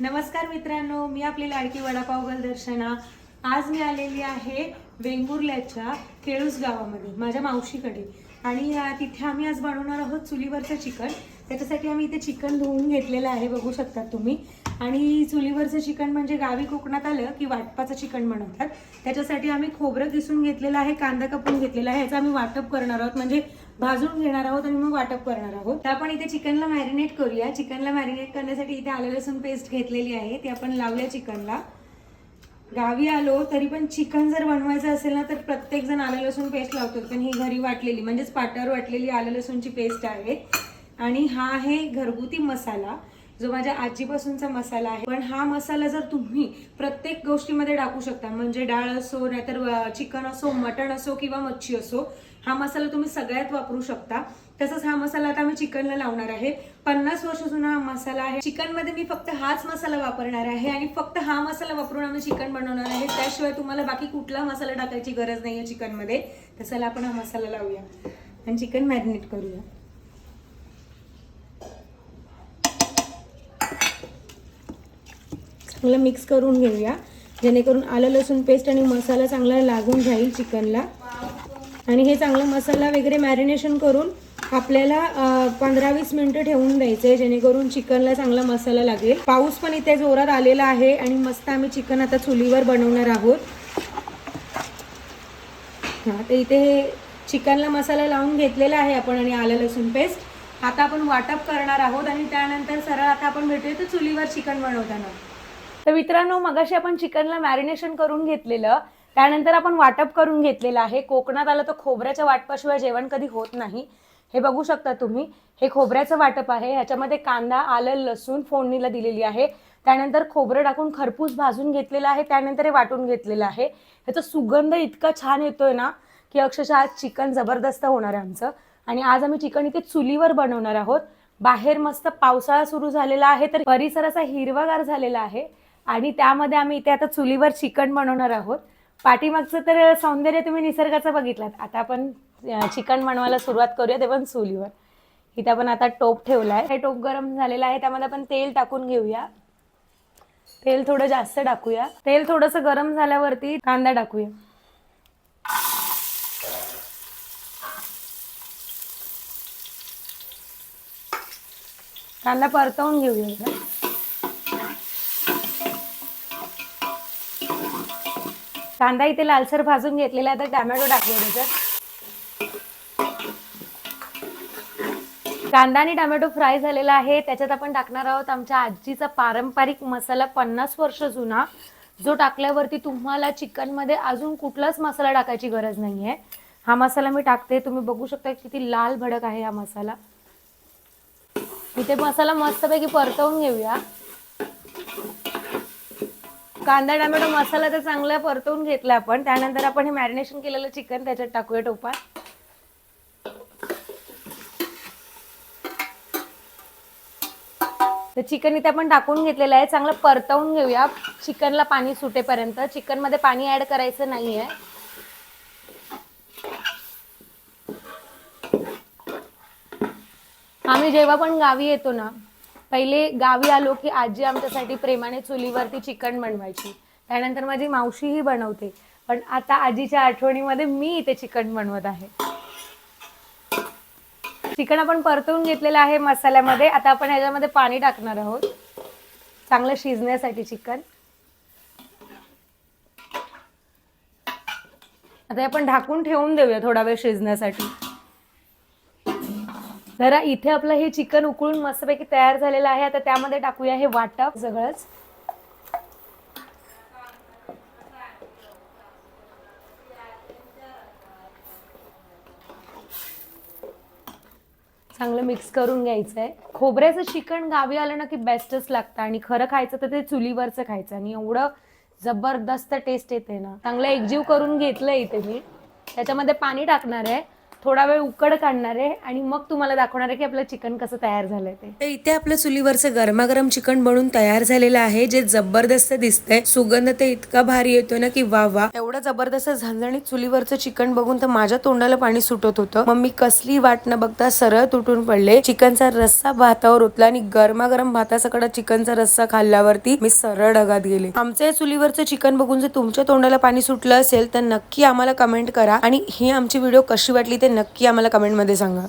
नमस्कार मित्रांनो, मी आपली लाडकी वडापाव गर्ल दर्शना। आज मी आलेली आहे वेंगुर्ल्याच्या केळूस गावामध्ये माझ्या मावशीकडे आणि तिथे आम्ही आज बनवणार आहोत चुलीवरचं चिकन। त्याच्यासाठी आम्ही इथे चिकन धुवून घेतलेलं आहे, बघू शकता तुम्ही। आणि चुलीवरचं चिकन म्हणजे गावी कोकणात आलं की वाटपाचं चिकन बनवतात। त्याच्यासाठी आम्ही खोबरं किसून घेतलेलं आहे, कांदा कापून घेतलेला आहे। याचं आम्ही वाटप करणार आहोत, म्हणजे भाजून घेणार आहोत आणि मग वाटप करणार आहोत। तर आपण इथे चिकनला मॅरिनेट करूया। चिकनला मॅरिनेट करण्यासाठी इथे आलं लसूण पेस्ट घेतलेली आहे, ती आपण लावूया चिकनला। गावी आलो तरी पण चिकन जर बनवायचं असेल ना तर प्रत्येक जण आलं लसूण पेस्ट लावतो, पण ही घरी वाटलेली म्हणजेच पाट्यावर वाटलेली आलं लसूणची पेस्ट आहे। आणि हा आहे घरगुती मसाला, जो माझ्या आजीपासूनचा मसाला आहे। पण हा मसाला जर तुम्ही प्रत्येक गोष्टीमध्ये टाकू शकता, म्हणजे डाळ असो, नाहीतर चिकन असो, मटण असो किंवा मच्छी असो, हा मसाला तुम्ही सगळ्यात वापरू शकता। तसंच हा मसाला आता मी चिकनला लावणार आहे। 50 वर्ष जुना हा मसाला आहे। चिकन मध्ये मी फक्त हाच मसाला वापरणार आहे आणि फक्त हा मसाला वापरून आम्ही चिकन बनवणार आहे। त्याशिवाय तुम्हाला बाकी कुठला मसाला टाकायची गरज नाहीये चिकन मध्ये। तर चला आपण हा मसाला लावूया आणि चिकन मॅरिनेट करूया। चांगलं मिक्स करून घेऊया, जेणेकरून आलं लसूण पेस्ट आणि मसाला चांगला लागून जाईल चिकनला। आणि हे चांगलं मसाला वगैरे मॅरिनेशन करून आपल्याला 15-20 मिनिटं ठेवून द्यायचंय, जेणेकरून चिकनला चांगला मसाला लागेल। पाऊस पण इथे जोरात आलेला आहे आणि मस्त आम्ही चिकन आता चुलीवर बनवणार आहोत। तर इथे चिकनला मसाला लावून घेतलेला आहे आपण आणि आलं लसूण पेस्ट। आता आपण वाटप करणार आहोत आणि त्यानंतर सरळ आता आपण भेटूया तर चुलीवर चिकन बनवताना। तर मित्रांनो, मगाशी आपण चिकनला मॅरिनेशन करून घेतलेलं, त्यानंतर आपण वाटप करून घेतलेलं आहे। कोकणात आलं तर खोबऱ्याच्या वाटपाशिवाय जेवण कधी होत नाही। हे बघू शकता तुम्ही, हे खोबऱ्याचं वाटप आहे। ह्याच्यामध्ये कांदा, आलं, लसूण फोडणीला दिलेली आहे। त्यानंतर खोबरं टाकून खरपूस भाजून घेतलेलं आहे, त्यानंतर हे वाटून घेतलेलं आहे। ह्याचा सुगंध इतका छान येतोय ना की अक्षरशः आज चिकन जबरदस्त होणार आहे आमचं। आणि आज आम्ही चिकन इथे चुलीवर बनवणार आहोत। बाहेर मस्त पावसाळा सुरू झालेला आहे, तर परिसर असा हिरवागार झालेला आहे आणि त्यामध्ये आम्ही इथे आता चुलीवर चिकन बनवणार आहोत। पाठीमागचं तर सौंदर्य तुम्ही निसर्गाचं बघितलात। आता आपण चिकन बनवायला सुरुवात करूया, ते पण चुलीवर। इथे आपण आता टोप ठेवलाय, हे टोप गरम झालेलं आहे, त्यामध्ये आपण तेल टाकून घेऊया। तेल थोडं जास्त टाकूया। तेल थोडंसं गरम झाल्यावरती कांदा टाकूया। कांदा परतवून घेऊया। कांदा इथे लालसर भाजून घेतलेला आहे, आता टोमॅटो टाकूया त्याच्यात। कांदा आणि टोमॅटो फ्राय झालेला आहे, त्याच्यात आपण टाकणार आहोत आमच्या आजीचा पारंपरिक मसाला, 50 वर्ष जुना, जो टाकल्यावरती तुम्हाला चिकन मध्ये अजून कुठलाच मसाला टाकायची गरज नाहीये। हा मसाला मी टाकते, तुम्ही बघू शकता किती लाल भडक आहे हा मसाला। इथे मसाला मस्तपैकी परतवून घेऊया। कांदा टोमॅटो मसाला तर चांगला परतवून घेतला आपण। त्यानंतर आपण हे मॅरिनेशन केलेलं चिकन त्याच्यात टाकूया टोपात। तर चिकन इथे आपण टाकून घेतलेलं आहे, चांगलं परतवून घेऊया चिकनला पाणी सुटेपर्यंत। चिकन मध्ये पाणी ऍड करायचं नाहीये। आम्ही जेव्हा पण गावी येतो ना, पहिले गावी आलो की आजी आमच्यासाठी प्रेमाने चुलीवरती चिकन बनवायची, त्यानंतर माझी मावशीही बनवते, पण आता आजीच्या आठवणीमध्ये मी इथे चिकन बनवत आहे। चिकन आपण परतवून घेतलेलं आहे मसाल्यामध्ये। आता आपण ह्याच्यामध्ये पाणी टाकणार आहोत चांगलं शिजण्यासाठी चिकन। आता आपण ढाकून ठेवून देऊया थोडा वेळ शिजण्यासाठी। जरा इथे आपलं हे चिकन उकळून मस्तपैकी तयार झालेलं आहे। आता त्यामध्ये टाकूया हे वाटप सगळंच। चांगलं मिक्स करून घ्यायचंय। खोबऱ्याचं चिकन गावी आलं ना की बेस्टच लागतं आणि खरं खायचं तर ते चुलीवरचं खायचं आणि एवढं जबरदस्त टेस्ट येते ना। चांगलं एकजीव करून घेतलंय इथे मी। त्याच्यामध्ये पाणी टाकणार आहे, थोडा वेळ उकड काढणार आहे आणि मग तुम्हाला दाखवणार आहे की आपलं चिकन कसं तयार झालंय ते. तर इथे आपलं चुलीवरचं गरमागरम चिकन बनून तयार झालेलं आहे, जे जबरदस्त दिसतंय. सुगंध तर इतका भारी येतो ना की वा वा. एवढं जबरदस्त झणझणीत चुलीवरचं चिकन बघून तर माझ्या तोंडाला पाणी सुटत होतं. मग मी कसली वाट न बघता सरळ तुटून पडले. चिकनचा रस्सा भातावर ओतला आणि गरमागरम भातासकडे चिकनचा रस्सा खाल्ल्यावरती मी सरळ ढगात गेले. आमच्या चुलीवरचं चिकन बघून जर तुमच्या तोंडाला पाणी सुटलं असेल तर नक्की आम्हाला कमेंट करा आणि ही आमची व्हिडिओ कशी वाटली ते नक्की आम्हाला कमेंट मध्ये सांगा.